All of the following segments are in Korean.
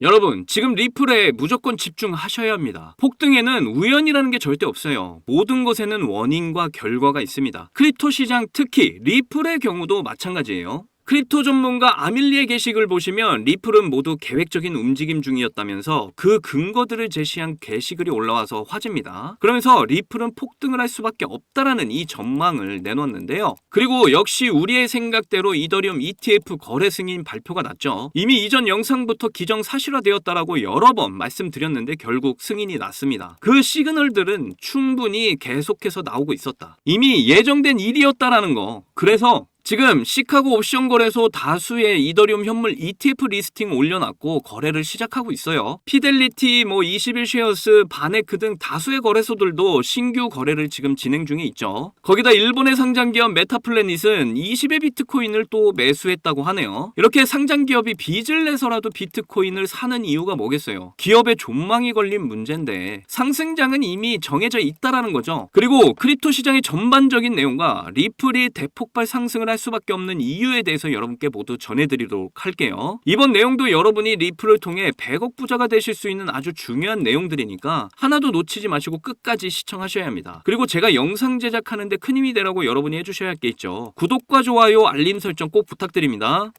여러분, 지금 리플에 무조건 집중하셔야 합니다. 폭등에는 우연이라는 게 절대 없어요. 모든 것에는 원인과 결과가 있습니다. 크립토 시장, 특히 리플의 경우도 마찬가지예요. 크립토 전문가 아밀리의 게시글 보시면 리플은 모두 계획적인 움직임 중이었다면서 그 근거들을 제시한 게시글이 올라와서 화제입니다. 그러면서 리플은 폭등을 할 수밖에 없다라는 이 전망을 내놓았는데요. 그리고 역시 우리의 생각대로 이더리움 ETF 거래 승인 발표가 났죠. 이미 이전 영상부터 기정사실화되었다라고 여러 번 말씀드렸는데 결국 승인이 났습니다. 그 시그널들은 충분히 계속해서 나오고 있었다. 이미 예정된 일이었다라는 거. 그래서 지금 시카고 옵션 거래소 다수의 이더리움 현물 ETF 리스팅 올려놨고 거래를 시작하고 있어요. 피델리티, 21쉐어스, 바네크 등 다수의 거래소들도 신규 거래를 지금 진행 중에 있죠. 거기다 일본의 상장기업 메타플래닛은 20의 비트코인을 또 매수했다고 하네요. 이렇게 상장기업이 빚을 내서라도 비트코인을 사는 이유가 뭐겠어요? 기업의 존망이 걸린 문제인데 상승장은 이미 정해져 있다라는 거죠. 그리고 크립토 시장의 전반적인 내용과 리플이 대폭발 상승을 할 수밖에 없는 이유에 대해서 여러분께 모두 전해드리도록 할게요. 이번 내용도 여러분이 리플을 통해 100억 부자가 되실 수 있는 아주 중요한 내용들이니까 하나도 놓치지 마시고 끝까지 시청하셔야 합니다. 그리고 제가 영상 제작하는데 큰 힘이 되라고 여러분이 해주셔야 할 게 있죠. 구독과 좋아요, 알림 설정 꼭 부탁드립니다.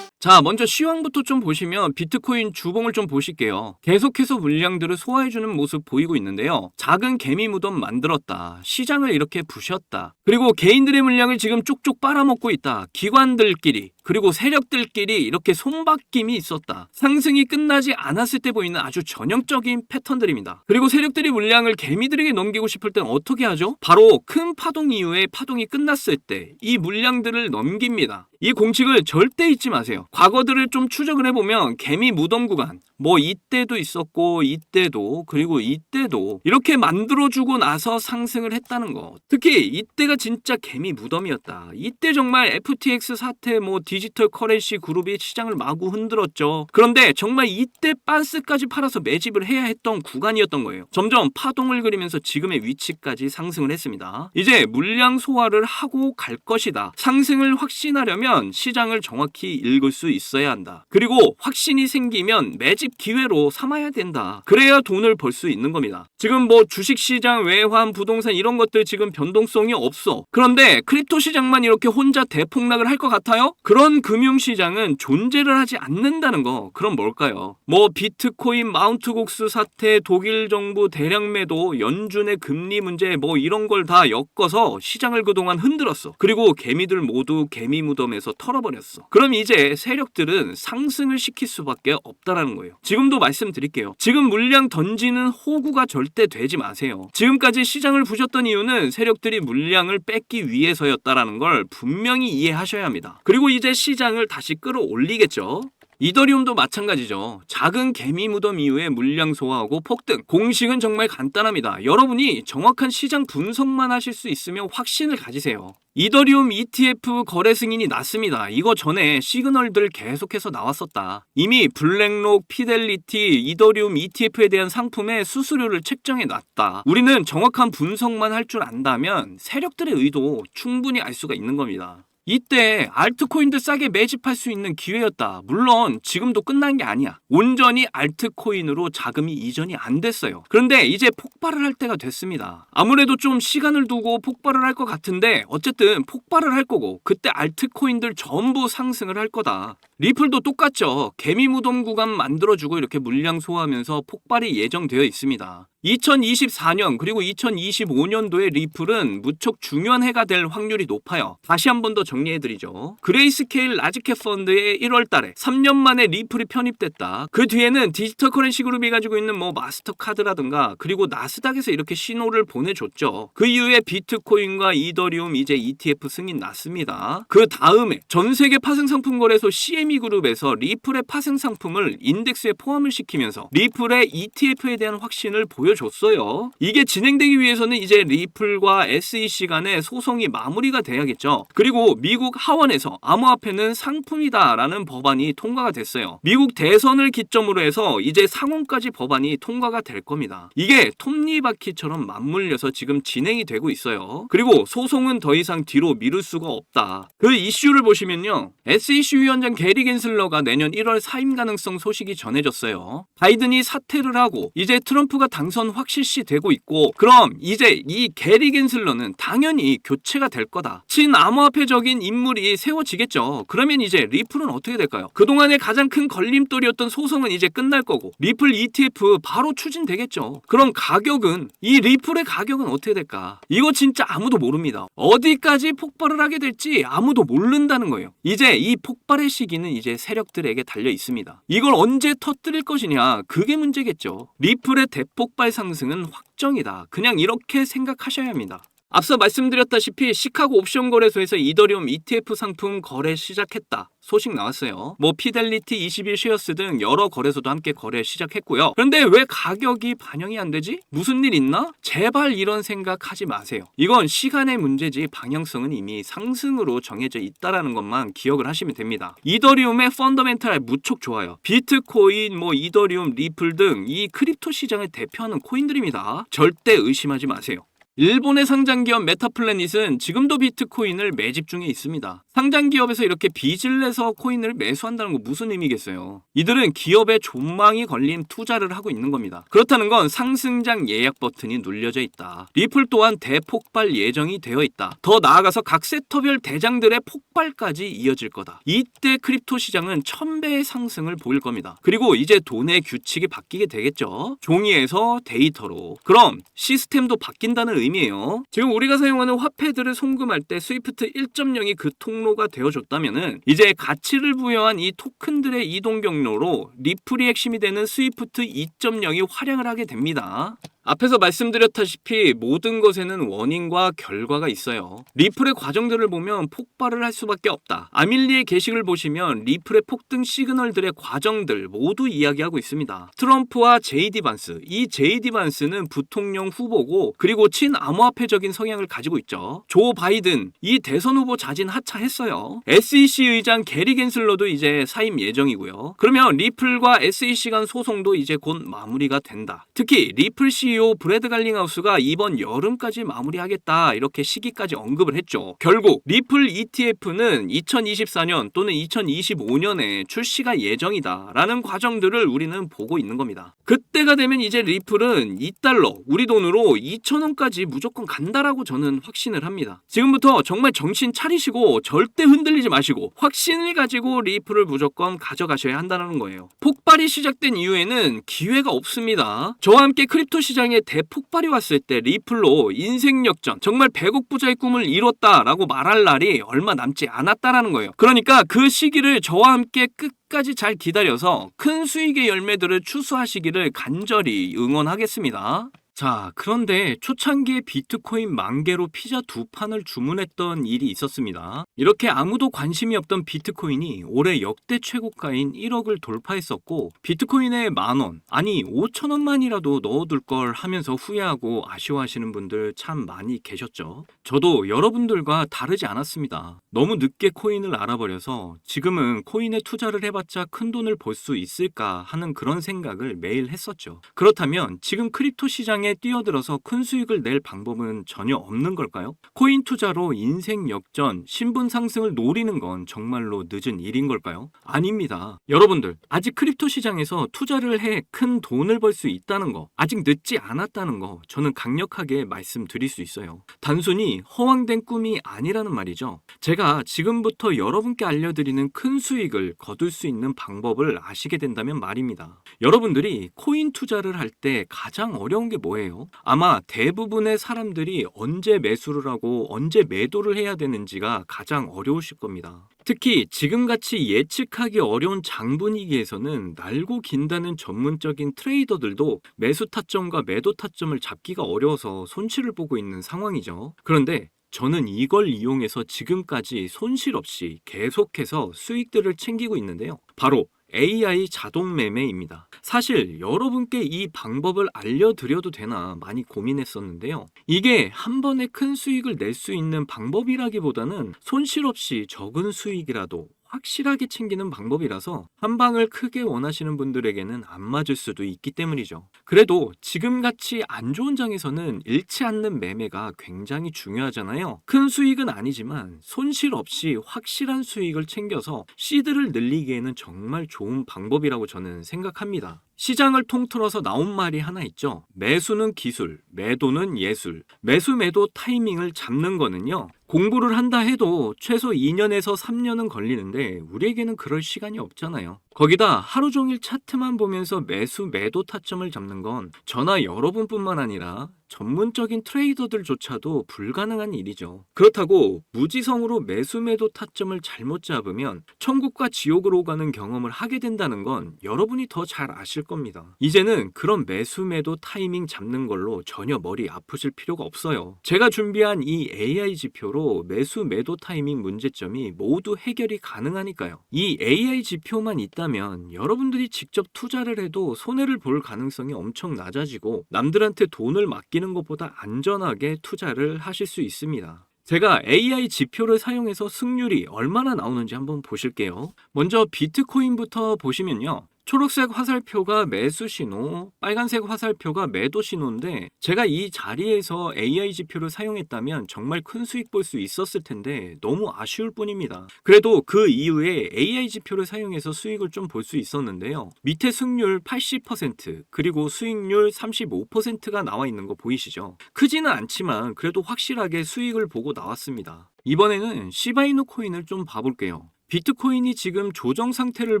자, 먼저 시황부터 좀 보시면 비트코인 주봉을 좀 보실게요. 계속해서 물량들을 소화해주는 모습 보이고 있는데요. 작은 개미 무덤 만들었다. 시장을 이렇게 부셨다. 그리고 개인들의 물량을 지금 쪽쪽 빨아먹고 있다. 기관들끼리 그리고 세력들끼리 이렇게 손바뀜이 있었다. 상승이 끝나지 않았을 때 보이는 아주 전형적인 패턴들입니다. 그리고 세력들이 물량을 개미들에게 넘기고 싶을 땐 어떻게 하죠? 바로 큰 파동 이후에 파동이 끝났을 때 이 물량들을 넘깁니다. 이 공식을 절대 잊지 마세요. 과거들을 좀 추적을 해보면 개미 무덤 구간 이때도 있었고 이때도 그리고 이때도 이렇게 만들어주고 나서 상승을 했다는 거. 특히 이때가 진짜 개미 무덤이었다. 이때 정말 FTX 사태 디지털 커런시 그룹이 시장을 마구 흔들었죠. 그런데 정말 이때 빤스까지 팔아서 매집을 해야 했던 구간이었던 거예요. 점점 파동을 그리면서 지금의 위치까지 상승을 했습니다. 이제 물량 소화를 하고 갈 것이다. 상승을 확신하려면 시장을 정확히 읽을 수 있어야 한다. 그리고 확신이 생기면 매집 기회로 삼아야 된다. 그래야 돈을 벌 수 있는 겁니다. 지금 주식시장, 외환, 부동산 이런 것들 지금 변동성이 없어. 그런데 크립토 시장만 이렇게 혼자 대폭락을 할 것 같아요? 그런 금융시장은 존재를 하지 않는다는 거. 그럼 뭘까요? 비트코인 마운트 곡수 사태, 독일 정부 대량 매도, 연준의 금리 문제 이런 걸 다 엮어서 시장을 그동안 흔들었어. 그리고 개미들 모두 개미 무덤에서 털어버렸어. 그럼 이제 세력들은 상승을 시킬 수밖에 없다라는 거예요. 지금도 말씀드릴게요. 지금 물량 던지는 호구가 절대 되지 마세요. 지금까지 시장을 부셨던 이유는 세력들이 물량을 뺏기 위해서였다라는 걸 분명히 이해하셔야 합니다. 그리고 이제 시장을 다시 끌어올리겠죠. 이더리움도 마찬가지죠. 작은 개미 무덤 이후에 물량 소화하고 폭등. 공식은 정말 간단합니다. 여러분이 정확한 시장 분석만 하실 수 있으면 확신을 가지세요. 이더리움 ETF 거래 승인이 났습니다. 이거 전에 시그널들 계속해서 나왔었다. 이미 블랙록, 피델리티, 이더리움 ETF에 대한 상품의 수수료를 책정해 놨다. 우리는 정확한 분석만 할 줄 안다면 세력들의 의도 충분히 알 수가 있는 겁니다. 이때 알트코인들 싸게 매집할 수 있는 기회였다. 물론 지금도 끝난 게 아니야. 온전히 알트코인으로 자금이 이전이 안 됐어요. 그런데 이제 폭발을 할 때가 됐습니다. 아무래도 좀 시간을 두고 폭발을 할 것 같은데 어쨌든 폭발을 할 거고 그때 알트코인들 전부 상승을 할 거다. 리플도 똑같죠. 개미 무덤 구간 만들어주고 이렇게 물량 소화하면서 폭발이 예정되어 있습니다. 2024년 그리고 2025년도에 리플은 무척 중요한 해가 될 확률이 높아요. 다시 한 번 더 정리해드리죠. 그레이스케일 라지캡 펀드의 1월달에 3년 만에 리플이 편입됐다. 그 뒤에는 디지털 커런시 그룹이 가지고 있는 마스터카드라든가 그리고 나스닥에서 이렇게 신호를 보내줬죠. 그 이후에 비트코인과 이더리움 이제 ETF 승인 났습니다. 그 다음에 전 세계 파생 상품 거래소 CME 그룹에서 리플의 파생 상품을 인덱스에 포함을 시키면서 리플의 ETF에 대한 확신을 보여 보여줬어요. 이게 진행되기 위해서는 이제 리플과 SEC 간의 소송이 마무리가 돼야겠죠. 그리고 미국 하원에서 암호화폐는 상품이다라는 법안이 통과가 됐어요. 미국 대선을 기점으로 해서 이제 상원까지 법안이 통과가 될 겁니다. 이게 톱니바퀴처럼 맞물려서 지금 진행이 되고 있어요. 그리고 소송은 더 이상 뒤로 미룰 수가 없다. 그 이슈를 보시면요. SEC 위원장 게리 겐슬러가 내년 1월 사임 가능성 소식이 전해졌어요. 바이든이 사퇴를 하고 이제 트럼프가 당선 확실시 되고 있고, 그럼 이제 이 게리 겐슬러는 당연히 교체가 될 거다. 친암호화폐적인 인물이 세워지겠죠. 그러면 이제 리플은 어떻게 될까요? 그동안의 가장 큰 걸림돌이었던 소송은 이제 끝날 거고 리플 ETF 바로 추진되겠죠. 그럼 가격은, 이 리플의 가격은 어떻게 될까? 이거 진짜 아무도 모릅니다. 어디까지 폭발을 하게 될지 아무도 모른다는 거예요. 이제 이 폭발의 시기는 이제 세력들에게 달려 있습니다. 이걸 언제 터뜨릴 것이냐, 그게 문제겠죠. 리플의 대폭발 상승은 확정이다. 그냥 이렇게 생각하셔야 합니다. 앞서 말씀드렸다시피 시카고 옵션 거래소에서 이더리움 ETF 상품 거래 시작했다. 소식 나왔어요. 피델리티 21 쉐어스 등 여러 거래소도 함께 거래 시작했고요. 그런데 왜 가격이 반영이 안 되지? 무슨 일 있나? 제발 이런 생각하지 마세요. 이건 시간의 문제지 방향성은 이미 상승으로 정해져 있다라는 것만 기억을 하시면 됩니다. 이더리움의 펀더멘탈 무척 좋아요. 비트코인, 이더리움, 리플 등 이 크립토 시장을 대표하는 코인들입니다. 절대 의심하지 마세요. 일본의 상장기업 메타플래닛은 지금도 비트코인을 매집 중에 있습니다. 상장기업에서 이렇게 빚을 내서 코인을 매수한다는 거 무슨 의미겠어요? 이들은 기업에 존망이 걸린 투자를 하고 있는 겁니다. 그렇다는 건 상승장 예약 버튼이 눌려져 있다. 리플 또한 대폭발 예정이 되어 있다. 더 나아가서 각 섹터별 대장들의 폭발까지 이어질 거다. 이때 크립토 시장은 1000배의 상승을 보일 겁니다. 그리고 이제 돈의 규칙이 바뀌게 되겠죠. 종이에서 데이터로. 그럼 시스템도 바뀐다는 의미예요. 지금 우리가 사용하는 화폐들을 송금할 때 스위프트 1.0이 그 통로가 되어줬다면은 이제 가치를 부여한 이 토큰들의 이동 경로로 리플이 핵심이 되는 스위프트 2.0이 활약을 하게 됩니다. 앞에서 말씀드렸다시피 모든 것에는 원인과 결과가 있어요. 리플의 과정들을 보면 폭발을 할 수밖에 없다. 아밀리의 게시글 보시면 리플의 폭등 시그널들의 과정들 모두 이야기하고 있습니다. 트럼프와 JD 반스, 이 JD 반스는 부통령 후보고 그리고 친암호화폐적인 성향을 가지고 있죠. 조 바이든, 이 대선 후보 자진 하차했어요. SEC 의장 게리 겐슬러도 이제 사임 예정이고요. 그러면 리플과 SEC 간 소송도 이제 곧 마무리가 된다. 특히 리플 CEO 브래드 갈링하우스가 이번 여름까지 마무리하겠다, 이렇게 시기까지 언급을 했죠. 결국 리플 ETF는 2024년 또는 2025년에 출시가 예정이다 라는 과정들을 우리는 보고 있는 겁니다. 그때가 되면 이제 리플은 $2, 우리 돈으로 2,000원까지 무조건 간다라고 저는 확신을 합니다. 지금부터 정말 정신 차리시고 절대 흔들리지 마시고 확신을 가지고 리플을 무조건 가져가셔야 한다는 거예요. 폭발이 시작된 이후에는 기회가 없습니다. 저와 함께 크립토 시장에 대폭발이 왔을 때 리플로 인생 역전, 정말 100억 부자의 꿈을 이뤘다라고 말할 날이 얼마 남지 않았다라는 거예요. 그러니까 그 시기를 저와 함께 끝까지 잘 기다려서 큰 수익의 열매들을 추수하시기를 간절히 응원하겠습니다. 자, 그런데 초창기에 비트코인 10,000개로 피자 2판을 주문했던 일이 있었습니다. 이렇게 아무도 관심이 없던 비트코인이 올해 역대 최고가인 1억을 돌파했었고, 비트코인에 10,000원, 아니 5,000원만이라도 넣어둘 걸 하면서 후회하고 아쉬워하시는 분들 참 많이 계셨죠. 저도 여러분들과 다르지 않았습니다. 너무 늦게 코인을 알아버려서 지금은 코인에 투자를 해봤자 큰 돈을 벌 수 있을까 하는 그런 생각을 매일 했었죠. 그렇다면 지금 크립토 시장에 뛰어들어서 큰 수익을 낼 방법은 전혀 없는 걸까요? 코인 투자로 인생 역전, 신분 상승을 노리는 건 정말로 늦은 일인 걸까요? 아닙니다. 여러분들, 아직 크립토 시장에서 투자를 해 큰 돈을 벌 수 있다는 거, 아직 늦지 않았다는 거 저는 강력하게 말씀드릴 수 있어요. 단순히 허황된 꿈이 아니라는 말이죠. 제가 지금부터 여러분께 알려드리는 큰 수익을 거둘 수 있는 방법을 아시게 된다면 말입니다. 여러분들이 코인 투자를 할 때 가장 어려운 게 뭐예요? 아마 대부분의 사람들이 언제 매수를 하고 언제 매도를 해야 되는지가 가장 어려우실 겁니다. 특히 지금같이 예측하기 어려운 장분위기에서는 날고 긴다는 전문적인 트레이더들도 매수 타점과 매도 타점을 잡기가 어려워서 손실을 보고 있는 상황이죠. 그런데 저는 이걸 이용해서 지금까지 손실 없이 계속해서 수익들을 챙기고 있는데요. 바로 AI 자동 매매입니다. 사실 여러분께 이 방법을 알려드려도 되나 많이 고민했었는데요. 이게 한 번에 큰 수익을 낼 수 있는 방법이라기보다는 손실 없이 적은 수익이라도 확실하게 챙기는 방법이라서 한 방을 크게 원하시는 분들에게는 안 맞을 수도 있기 때문이죠. 그래도 지금같이 안 좋은 장에서는 잃지 않는 매매가 굉장히 중요하잖아요. 큰 수익은 아니지만 손실 없이 확실한 수익을 챙겨서 시드를 늘리기에는 정말 좋은 방법이라고 저는 생각합니다. 시장을 통틀어서 나온 말이 하나 있죠. 매수는 기술, 매도는 예술. 매수 매도 타이밍을 잡는 거는요. 공부를 한다 해도 최소 2년에서 3년은 걸리는데 우리에게는 그럴 시간이 없잖아요. 거기다 하루 종일 차트만 보면서 매수 매도 타점을 잡는 건 저나 여러분뿐만 아니라 전문적인 트레이더들조차도 불가능한 일이죠. 그렇다고 무지성으로 매수 매도 타점을 잘못 잡으면 천국과 지옥으로 가는 경험을 하게 된다는 건 여러분이 더 잘 아실 겁니다. 이제는 그런 매수 매도 타이밍 잡는 걸로 전혀 머리 아프실 필요가 없어요. 제가 준비한 이 AI 지표로 매수 매도 타이밍 문제점이 모두 해결이 가능하니까요. 이 AI 지표만 있다면 여러분들이 직접 투자를 해도 손해를 볼 가능성이 엄청 낮아지고 남들한테 돈을 맡기는 것보다 안전하게 투자를 하실 수 있습니다. 제가 AI 지표를 사용해서 승률이 얼마나 나오는지 한번 보실게요. 먼저 비트코인부터 보시면요. 초록색 화살표가 매수 신호, 빨간색 화살표가 매도 신호인데 제가 이 자리에서 AI 지표를 사용했다면 정말 큰 수익 볼 수 있었을 텐데 너무 아쉬울 뿐입니다. 그래도 그 이후에 AI 지표를 사용해서 수익을 좀 볼 수 있었는데요. 밑에 승률 80% 그리고 수익률 35%가 나와 있는 거 보이시죠? 크지는 않지만 그래도 확실하게 수익을 보고 나왔습니다. 이번에는 시바이누 코인을 좀 봐볼게요. 비트코인이 지금 조정 상태를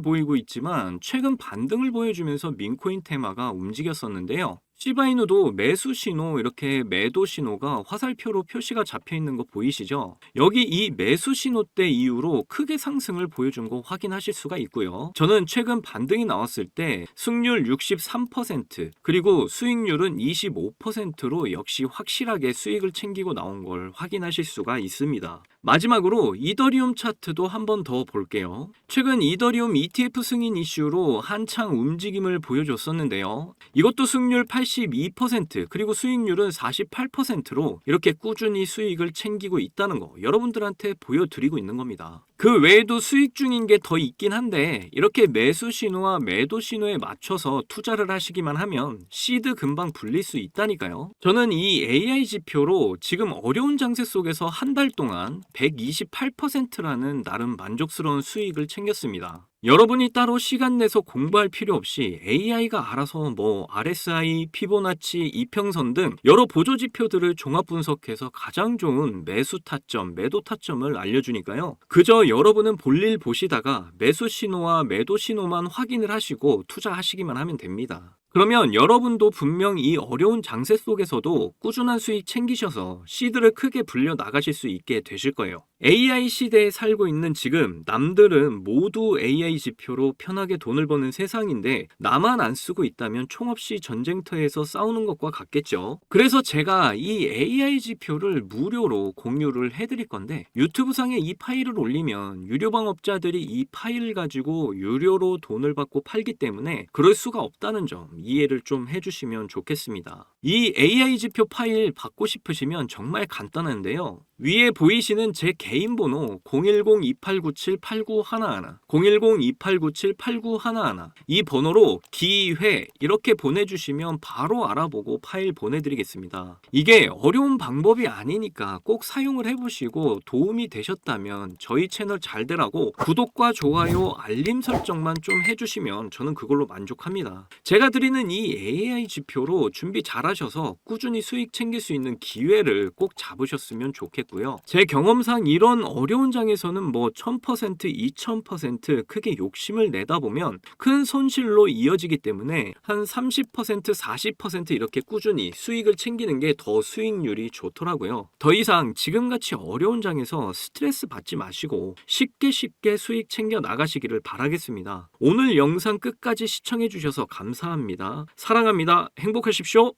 보이고 있지만 최근 반등을 보여주면서 민코인 테마가 움직였었는데요. 시바이누도 매수 신호, 이렇게 매도 신호가 화살표로 표시가 잡혀 있는 거 보이시죠? 여기 이 매수 신호 때 이후로 크게 상승을 보여준 거 확인하실 수가 있고요. 저는 최근 반등이 나왔을 때 승률 63% 그리고 수익률은 25%로 역시 확실하게 수익을 챙기고 나온 걸 확인하실 수가 있습니다. 마지막으로 이더리움 차트도 한 번 더 볼게요. 최근 이더리움 ETF 승인 이슈로 한창 움직임을 보여줬었는데요. 이것도 승률 82% 그리고 수익률은 48%로 이렇게 꾸준히 수익을 챙기고 있다는 거 여러분들한테 보여드리고 있는 겁니다. 그 외에도 수익 중인 게 더 있긴 한데 이렇게 매수 신호와 매도 신호에 맞춰서 투자를 하시기만 하면 시드 금방 불릴 수 있다니까요. 저는 이 AI 지표로 지금 어려운 장세 속에서 한 달 동안 128%라는 나름 만족스러운 수익을 챙겼습니다. 여러분이 따로 시간 내서 공부할 필요 없이 AI가 알아서 RSI, 피보나치, 이평선 등 여러 보조 지표들을 종합 분석해서 가장 좋은 매수 타점, 매도 타점을 알려주니까요. 그저 여러분은 볼일 보시다가 매수 신호와 매도 신호만 확인을 하시고 투자하시기만 하면 됩니다. 그러면 여러분도 분명 이 어려운 장세 속에서도 꾸준한 수익 챙기셔서 시드를 크게 불려 나가실 수 있게 되실 거예요. AI 시대에 살고 있는 지금 남들은 모두 AI 지표로 편하게 돈을 버는 세상인데 나만 안 쓰고 있다면 총없이 전쟁터에서 싸우는 것과 같겠죠. 그래서 제가 이 AI 지표를 무료로 공유를 해드릴 건데 유튜브상에 이 파일을 올리면 유료방업자들이 이 파일을 가지고 유료로 돈을 받고 팔기 때문에 그럴 수가 없다는 점 이해를 좀 해주시면 좋겠습니다. 이 AI 지표 파일 받고 싶으시면 정말 간단한데요. 위에 보이시는 제 개인 번호 010-2897-8911 010-2897-8911 이 번호로 기회 이렇게 보내주시면 바로 알아보고 파일 보내드리겠습니다. 이게 어려운 방법이 아니니까 꼭 사용을 해보시고 도움이 되셨다면 저희 채널 잘 되라고 구독과 좋아요 알림 설정만 좀 해주시면 저는 그걸로 만족합니다. 제가 드리는 이 AI 지표로 준비 잘하셔서 꾸준히 수익 챙길 수 있는 기회를 꼭 잡으셨으면 좋겠고요. 제 경험상 이런 어려운 장에서는 1000%, 2000% 크게 욕심을 내다 보면 큰 손실로 이어지기 때문에 한 30%, 40% 이렇게 꾸준히 수익을 챙기는 게 더 수익률이 좋더라고요. 더 이상 지금같이 어려운 장에서 스트레스 받지 마시고 쉽게 수익 챙겨 나가시기를 바라겠습니다. 오늘 영상 끝까지 시청해 주셔서 감사합니다. 사랑합니다. 행복하십시오.